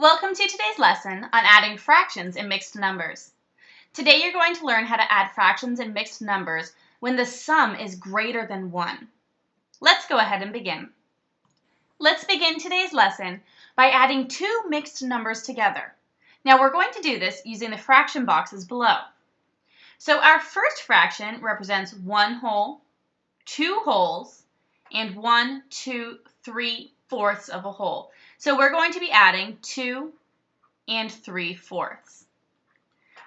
Welcome to today's lesson on adding fractions in mixed numbers. Today you're going to learn how to add fractions in mixed numbers when the sum is greater than 1. Let's go ahead and begin. Let's begin today's lesson by adding two mixed numbers together. Now we're going to do this using the fraction boxes below. So our first fraction represents 1 whole, 2 wholes, and 1, 2, 3/4 of a whole. So we're going to be adding 2 and 3/4.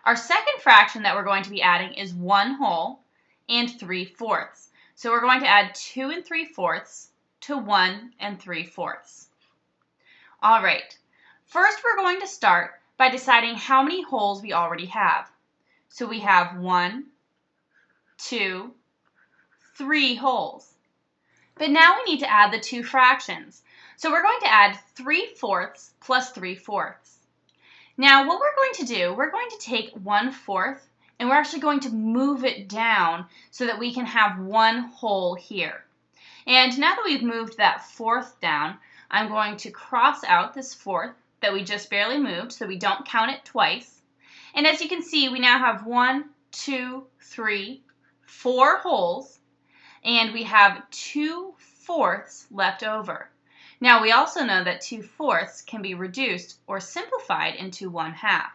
Our second fraction that we're going to be adding is 1 whole and 3/4. So we're going to add 2 and 3/4 to 1 and 3/4. All right, first we're going to start by deciding how many wholes we already have. So we have 1, 2, 3 wholes. But now we need to add the two fractions. So we're going to add 3/4 plus 3/4. Now what we're going to do, we're going to take 1/4 and we're actually going to move it down so that we can have 1 whole here. And now that we've moved that 4th down, I'm going to cross out this 4th that we just barely moved so we don't count it twice. And as you can see, we now have 1, 2, 3, 4 wholes, and we have 2/4 left over. Now we also know that 2/4 can be reduced or simplified into 1/2.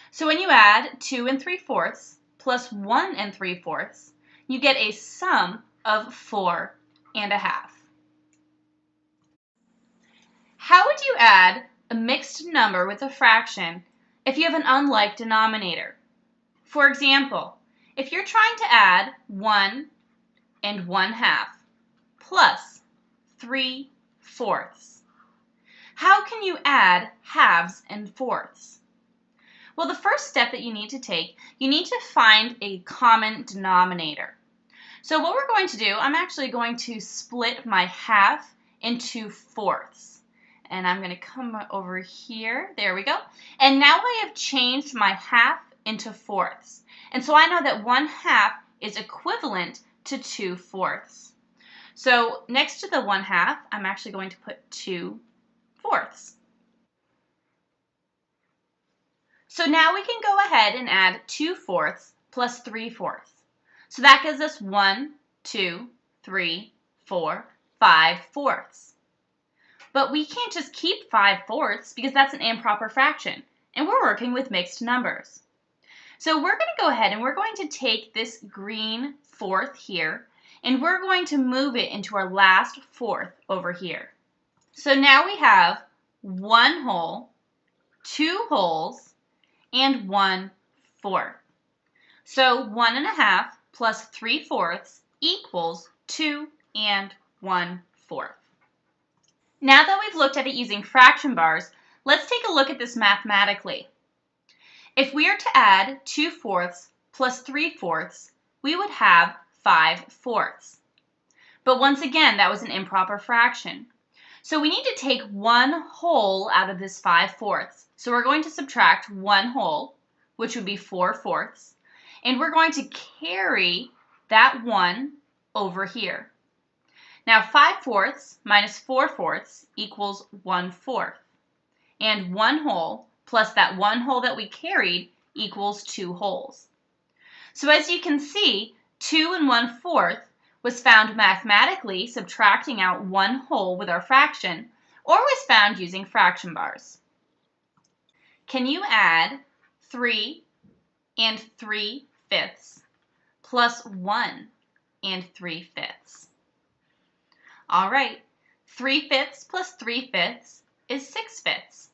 So when you add 2 and 3/4 plus 1 and 3/4, you get a sum of 4 1/2. How would you add a mixed number with a fraction if you have an unlike denominator? For example, if you're trying to add 1 and 1/2 plus 3/4, how can you add halves and fourths? Well, the first step that you need to take, you need to find a common denominator. So what we're going to do, I'm actually going to split my half into fourths. And I'm going to come over here. There we go. And now I have changed my half into fourths. And so I know that 1/2 is equivalent to 2/4. So next to the 1/2, I'm actually going to put 2/4. So now we can go ahead and add 2/4 plus 3/4. So that gives us 1, 2, 3, 4, 5/4. But we can't just keep 5/4 because that's an improper fraction, and we're working with mixed numbers. So we're going to go ahead and we're going to take this green 4th here, and we're going to move it into our last 4th over here. So now we have 1 whole, 2 wholes, and 1/4. So 1 1/2 plus 3/4 equals 2 and 1/4. Now that we've looked at it using fraction bars, let's take a look at this mathematically. If we are to add 2/4 plus 3/4, we would have 5/4. But once again, that was an improper fraction. So we need to take 1 whole out of this 5/4. So we're going to subtract 1 whole, which would be 4/4, and we're going to carry that 1 over here. Now 5/4 minus 4/4 equals 1/4. And 1 whole plus that 1 whole that we carried equals 2 wholes. So as you can see, 2 and 1/4 was found mathematically subtracting out 1 whole with our fraction, or was found using fraction bars. Can you add 3 and 3/5 plus 1 and 3/5? All right, 3/5 plus 3/5 is 6/5.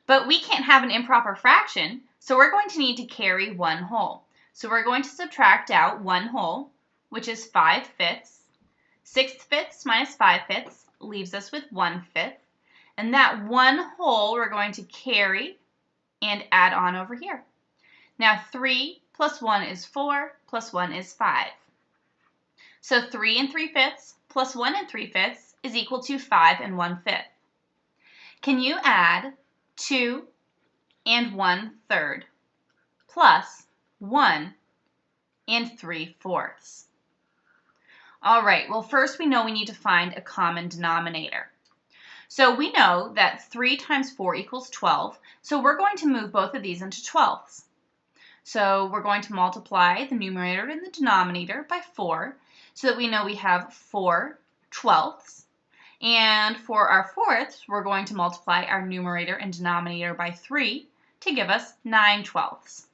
But we can't have an improper fraction, so we're going to need to carry 1 whole. So we're going to subtract out 1 whole, which is 5/5. 6/5 minus 5/5 leaves us with 1/5. And that 1 whole we're going to carry and add on over here. Now 3 plus 1 is 4, plus 1 is 5. So 3 and 3/5 plus 1 and 3/5 is equal to 5 and 1/5. Can you add 2 and 1/3 plus 1 and 3/4? All right, well first we know we need to find a common denominator. So we know that 3 times 4 equals 12, so we're going to move both of these into 12ths. So we're going to multiply the numerator and the denominator by 4, so that we know we have 4 twelfths. And for our fourths, we're going to multiply our numerator and denominator by 3 to give us 9 twelfths.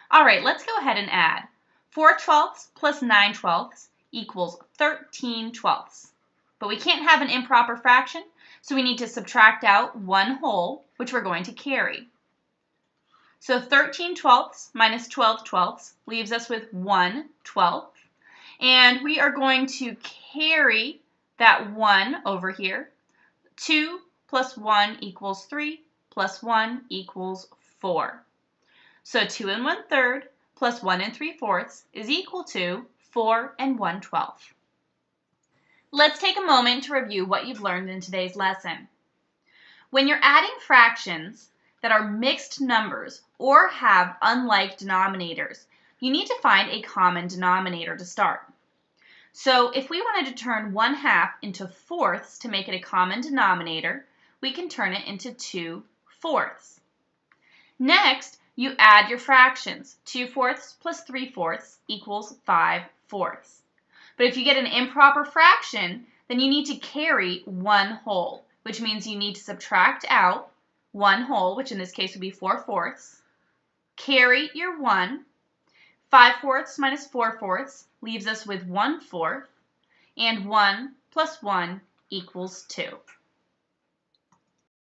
All right, let's go ahead and add. 4 twelfths plus 9 twelfths equals 13 twelfths. But we can't have an improper fraction, so we need to subtract out 1 whole, which we're going to carry. So 13 twelfths minus 12 twelfths leaves us with 1 twelfth. And we are going to carry that 1 over here. 2 plus 1 equals 3, plus 1 equals 4. So 2 1/3 plus 1 3/4 is equal to 4 1/12. Let's take a moment to review what you've learned in today's lesson. When you're adding fractions that are mixed numbers or have unlike denominators, you need to find a common denominator to start. So if we wanted to turn 1/2 into fourths to make it a common denominator, we can turn it into 2 fourths. Next, you add your fractions. 2 fourths plus 3 fourths equals 5 fourths. But if you get an improper fraction, then you need to carry 1 whole, which means you need to subtract out 1 whole, which in this case would be 4 fourths, carry your 1, 5 fourths minus 4 fourths leaves us with 1 fourth, and 1 plus 1 equals 2.